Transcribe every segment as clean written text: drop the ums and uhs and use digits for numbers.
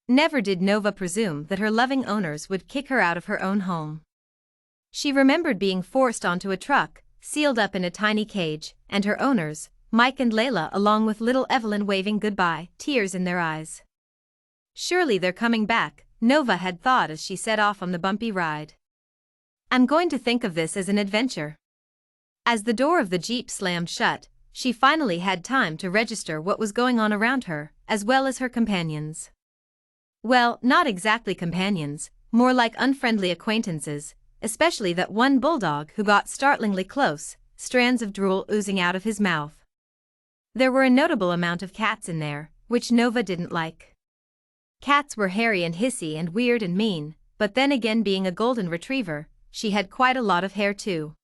Never did Nova presume that her loving owners would kick her out of her own home. She remembered being forced onto a truck, sealed up in a tiny cage, and her owners, Mike and Layla, along with little Evelyn, waving goodbye, tears in their eyes. Surely they're coming back, Nova had thought as she set off on the bumpy ride. I'm going to think of this as an adventure. As the door of the Jeep slammed shut, she finally had time to register what was going on around her, as well as her companions. Well, not exactly companions, more like unfriendly acquaintances, especially that one bulldog who got startlingly close, strands of drool oozing out of his mouth. There were a notable amount of cats in there, which Nova didn't like. Cats were hairy and hissy and weird and mean, but then again, being a golden retriever, she had quite a lot of hair too.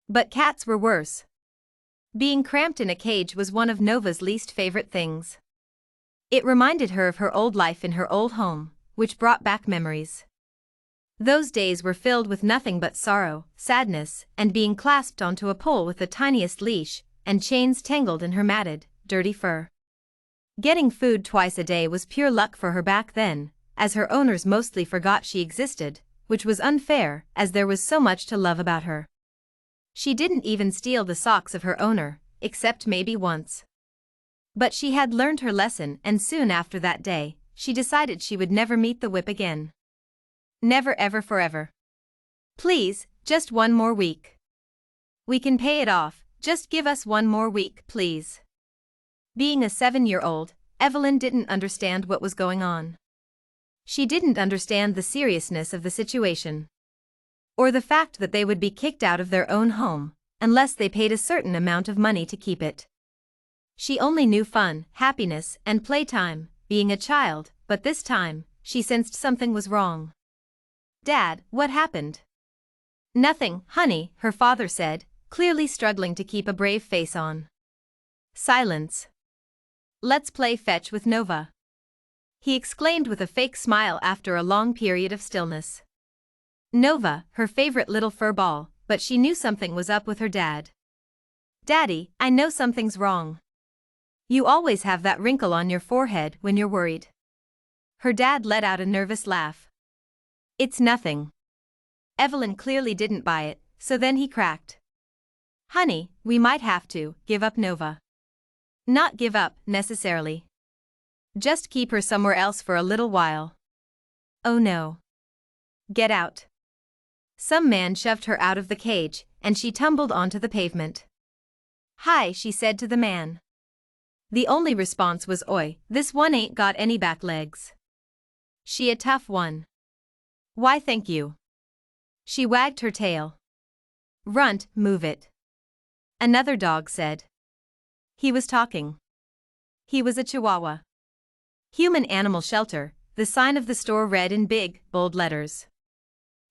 But cats were worse. Being cramped in a cage was one of Nova's least favorite things. It reminded her of her old life in her old home, which brought back memories. Those days were filled with nothing but sorrow, sadness, and being clasped onto a pole with the tiniest leash, and chains tangled in her matted, dirty fur. Getting food twice a day was pure luck for her back then, as her owners mostly forgot she existed, which was unfair, as there was so much to love about her. She didn't even steal the socks of her owner, except maybe once. But she had learned her lesson, and soon after that day, she decided she would never meet the whip again. Never ever forever. Please, just one more week. We can pay it off, just give us one more week, please. Being a 7-year-old, Evelyn didn't understand what was going on. She didn't understand the seriousness of the situation, or the fact that they would be kicked out of their own home, unless they paid a certain amount of money to keep it. She only knew fun, happiness, and playtime, being a child, but this time, she sensed something was wrong. Dad, what happened? Nothing, honey, her father said, clearly struggling to keep a brave face on. Silence. Let's play fetch with Nova, he exclaimed with a fake smile after a long period of stillness. Nova, her favorite little fur ball, but she knew something was up with her dad. Daddy, I know something's wrong. You always have that wrinkle on your forehead when you're worried. Her dad let out a nervous laugh. It's nothing. Evelyn clearly didn't buy it, so then he cracked. Honey, we might have to give up Nova. Not give up, necessarily. Just keep her somewhere else for a little while. Oh no. Get out. Some man shoved her out of the cage, and she tumbled onto the pavement. Hi, she said to the man. The only response was, oi, this one ain't got any back legs. She a tough one. Why thank you. She wagged her tail. Runt, move it. Another dog said. He was talking. He was a Chihuahua. Human Animal Shelter, the sign of the store read in big, bold letters.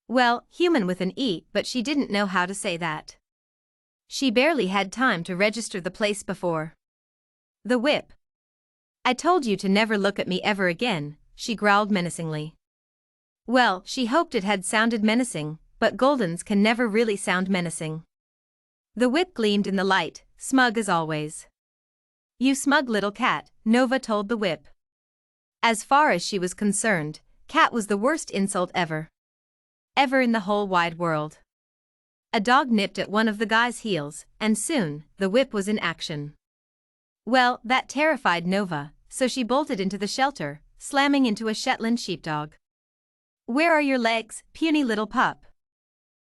Well, human with an E, but she didn't know how to say that. She barely had time to register the place before. The whip. I told you to never look at me ever again, she growled menacingly. Well, she hoped it had sounded menacing, but Goldens can never really sound menacing. The whip gleamed in the light, smug as always. You smug little cat, Nova told the whip. As far as she was concerned, cat was the worst insult ever. Ever in the whole wide world. A dog nipped at one of the guy's heels, and soon, the whip was in action. Well, that terrified Nova, so she bolted into the shelter, slamming into a Shetland sheepdog. Where are your legs, puny little pup?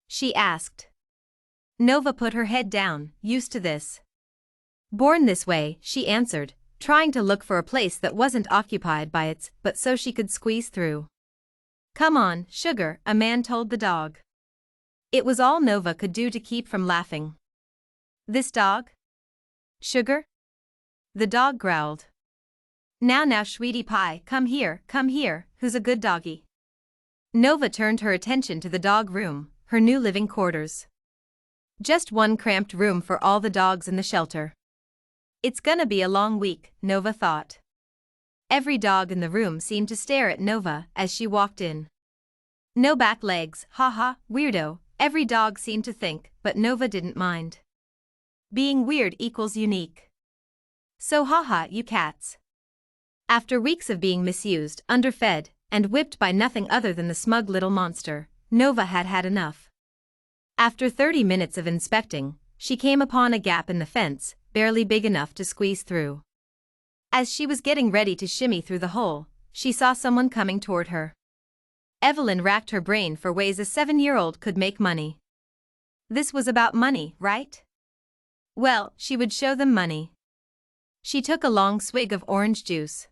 She asked. Nova put her head down, used to this. Born this way, she answered, trying to look for a place that wasn't occupied by its, but so she could squeeze through. Come on, sugar, a man told the dog. It was all Nova could do to keep from laughing. This dog? Sugar? The dog growled. Now, sweetie pie, come here, who's a good doggy? Nova turned her attention to the dog room, her new living quarters. Just one cramped room for all the dogs in the shelter. It's gonna be a long week, Nova thought. Every dog in the room seemed to stare at Nova as she walked in. No back legs, haha, weirdo, every dog seemed to think, but Nova didn't mind. Being weird equals unique. So haha, you cats. After weeks of being misused, underfed, and whipped by nothing other than the smug little monster, Nova had had enough. After 30 minutes of inspecting, she came upon a gap in the fence, barely big enough to squeeze through. As she was getting ready to shimmy through the hole, she saw someone coming toward her. Evelyn racked her brain for ways a 7-year-old could make money. This was about money, right? Well, she would show them money. She took a long swig of orange juice.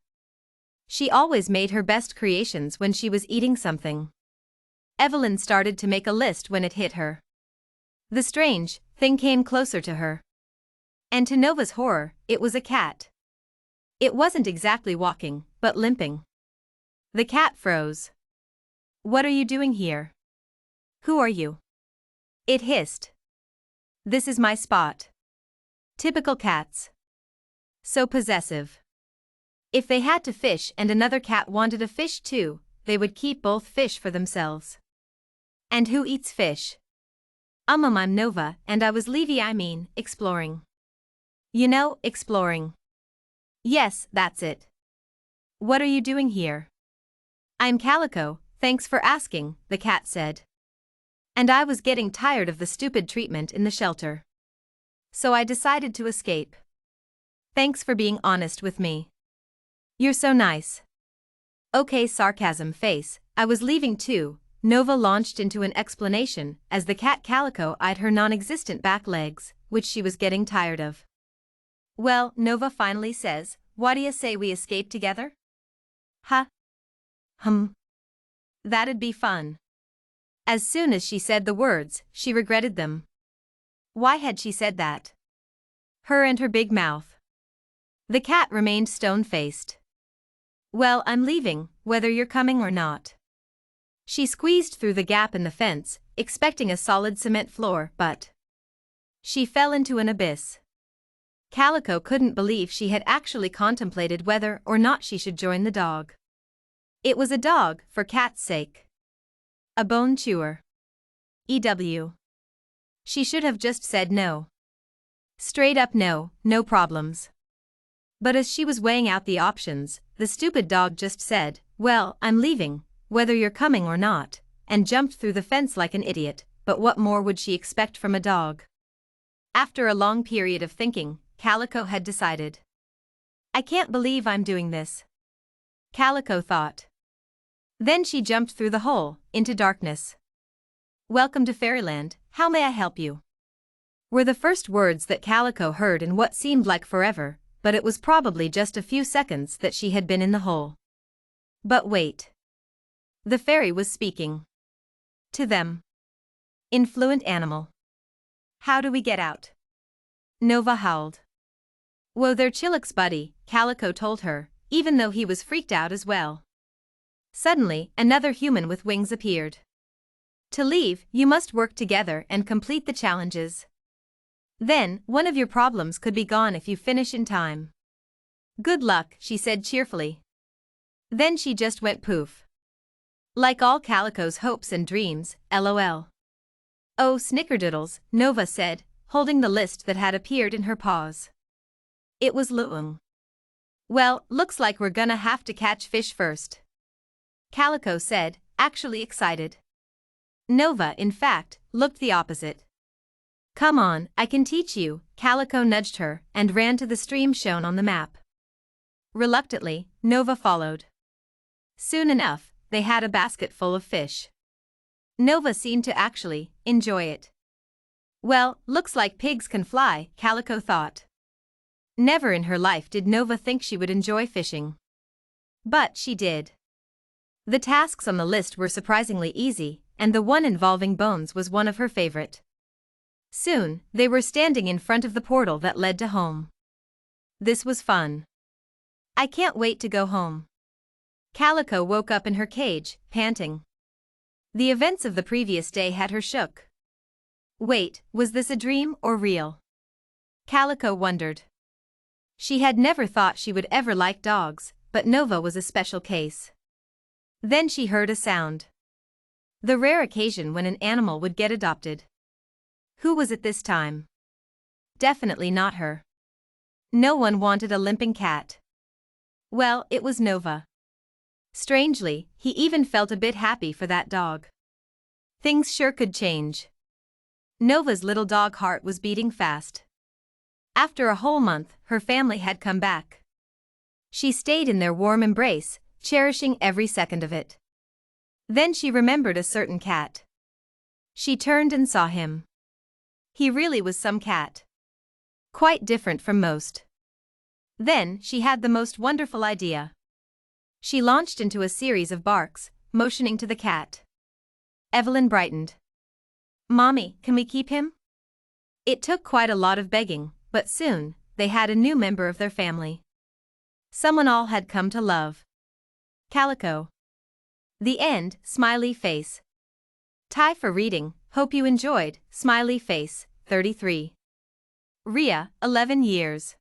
She always made her best creations when she was eating something. Evelyn started to make a list when it hit her. The strange thing came closer to her. And to Nova's horror, it was a cat. It wasn't exactly walking, but limping. The cat froze. "What are you doing here? Who are you?" It hissed. "This is my spot." Typical cats. So possessive. If they had to fish and another cat wanted a fish too, they would keep both fish for themselves. And who eats fish? I'm Nova, and I was exploring. You know, exploring. Yes, that's it. What are you doing here? I'm Calico, thanks for asking, the cat said. And I was getting tired of the stupid treatment in the shelter. So I decided to escape. Thanks for being honest with me. You're so nice. Okay, sarcasm face, I was leaving too. Nova launched into an explanation as the cat Calico eyed her non-existent back legs, which she was getting tired of. Well, Nova finally says, what do you say we escape together? Huh? That'd be fun. As soon as she said the words, she regretted them. Why had she said that? Her and her big mouth. The cat remained stone-faced. Well, I'm leaving, whether you're coming or not. She squeezed through the gap in the fence, expecting a solid cement floor, but she fell into an abyss. Calico couldn't believe she had actually contemplated whether or not she should join the dog. It was a dog, for cat's sake. A bone chewer. EW. She should have just said no. Straight up no, no problems. But as she was weighing out the options, the stupid dog just said, well, I'm leaving, whether you're coming or not, and jumped through the fence like an idiot, but what more would she expect from a dog? After a long period of thinking, Calico had decided. I can't believe I'm doing this. Calico thought. Then she jumped through the hole, into darkness. Welcome to Fairyland, how may I help you? Were the first words that Calico heard in what seemed like forever, but it was probably just a few seconds that she had been in the hole. But wait. The fairy was speaking. To them. In fluent animal. How do we get out? Nova howled. Whoa there Chilix buddy, Calico told her, even though he was freaked out as well. Suddenly, another human with wings appeared. To leave, you must work together and complete the challenges. Then, one of your problems could be gone if you finish in time. Good luck, she said cheerfully. Then she just went poof. Like all Calico's hopes and dreams, LOL. Oh, snickerdoodles, Nova said, holding the list that had appeared in her paws. It was Luung. Well, looks like we're gonna have to catch fish first. Calico said, actually excited. Nova, in fact, looked the opposite. Come on, I can teach you, Calico nudged her and ran to the stream shown on the map. Reluctantly, Nova followed. Soon enough, they had a basket full of fish. Nova seemed to actually enjoy it. Well, looks like pigs can fly, Calico thought. Never in her life did Nova think she would enjoy fishing. But she did. The tasks on the list were surprisingly easy, and the one involving bones was one of her favorite. Soon, they were standing in front of the portal that led to home. This was fun. I can't wait to go home. Calico woke up in her cage, panting. The events of the previous day had her shook. Wait, was this a dream or real? Calico wondered. She had never thought she would ever like dogs, but Nova was a special case. Then she heard a sound. The rare occasion when an animal would get adopted. Who was it this time? Definitely not her. No one wanted a limping cat. Well, it was Nova. Strangely, he even felt a bit happy for that dog. Things sure could change. Nova's little dog heart was beating fast. After a whole month, her family had come back. She stayed in their warm embrace, cherishing every second of it. Then she remembered a certain cat. She turned and saw him. He really was some cat. Quite different from most. Then she had the most wonderful idea. She launched into a series of barks, motioning to the cat. Evelyn brightened. "Mommy, can we keep him?" It took quite a lot of begging, but soon, they had a new member of their family. Someone all had come to love. Calico. The end, smiley face. Tie for reading, hope you enjoyed, smiley face, 33. Rhea, 11 years.